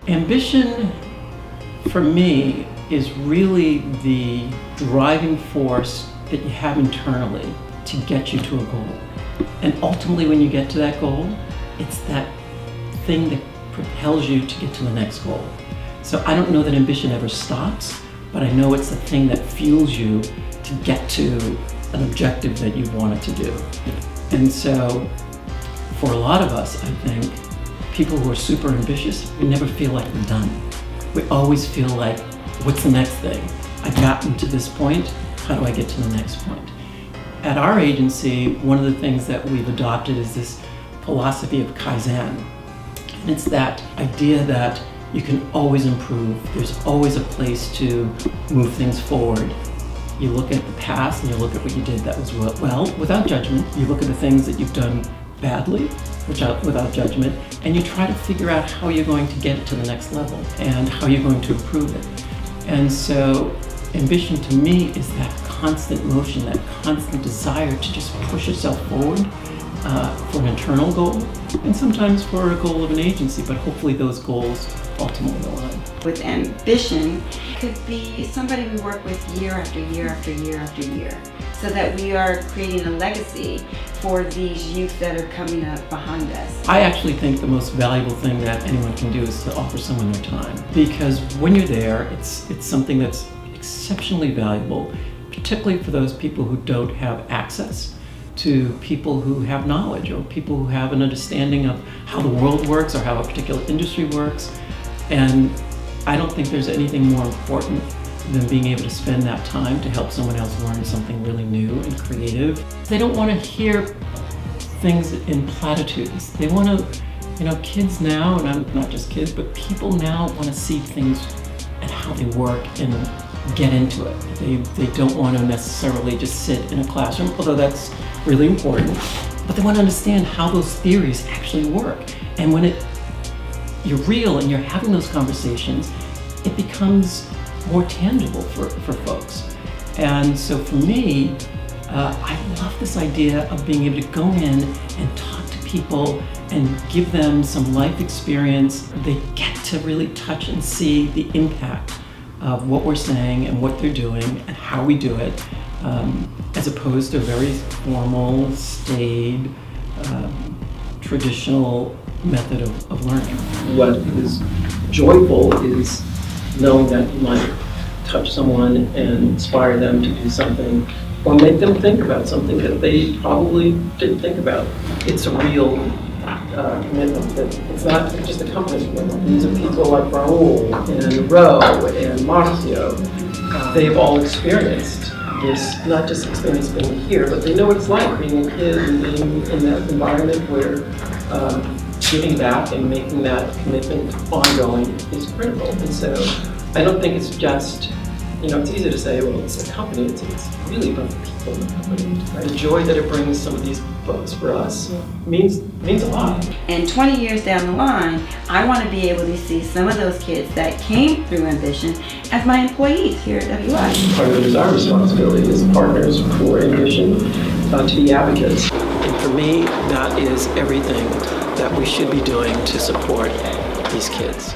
Ambition, for me, is really the driving force that you have internally to get you to a goal. And ultimately, when you get to that goal, it's that thing that propels you to get to the next goal. So I don't know that ambition ever stops, but I know it's the thing that fuels you to get to an objective that you wanted to do. And so for a lot of us, I think, people who are super ambitious, we never feel like we're done. We always feel like, what's the next thing? I've gotten to this point, how do I get to the next point? At our agency, one of the things that we've adopted is this philosophy of Kaizen. And it's that idea that you can always improve. There's always a place to move things forward. You look at the past and you look at what you did that was well, without judgment. You look at the things that you've done badly, without judgment, and you try to figure out how you're going to get it to the next level and how you're going to improve it. And so ambition to me is that constant motion, that constant desire to just push yourself forward for an internal goal and sometimes for a goal of an agency, but hopefully those goals ultimately align. With ambition, could be somebody we work with year after year after year after year, so that we are creating a legacy for these youth that are coming up behind us. I actually think the most valuable thing that anyone can do is to offer someone their time, because when you're there, it's something that's exceptionally valuable, particularly for those people who don't have access to people who have knowledge or people who have an understanding of how the world works or how a particular industry works. And I don't think there's anything more important than being able to spend that time to help someone else learn something really new and creative. They don't want to hear things in platitudes. They want to, kids now, and I'm not just kids, but people now want to see things and how they work and get into it. They don't want to necessarily just sit in a classroom, although that's really important, but they want to understand how those theories actually work. And when you're real and you're having those conversations, it becomes more tangible for folks. And so for me, I love this idea of being able to go in and talk to people and give them some life experience. They get to really touch and see the impact of what we're saying and what they're doing and how we do it, as opposed to a very formal, staid, traditional method of learning. What is joyful is knowing that you might touch someone and inspire them to do something or make them think about something that they probably didn't think about. It's a real commitment. That it's not just a company commitment. These are people like Raul and Ro and Marcio. They've all experienced this, not just experience being here, but they know what it's like being a kid and being in that environment where giving back and making that commitment ongoing is critical. And so I don't think it's just, it's easy to say, well, it's a company. It's really about the people in the company. The joy that it brings some of these folks for us means a lot. And 20 years down the line, I want to be able to see some of those kids that came through ambition as my employees here at WI. Part of it is our responsibility as partners for ambition to be advocates. And for me, that is everything that we should be doing to support these kids.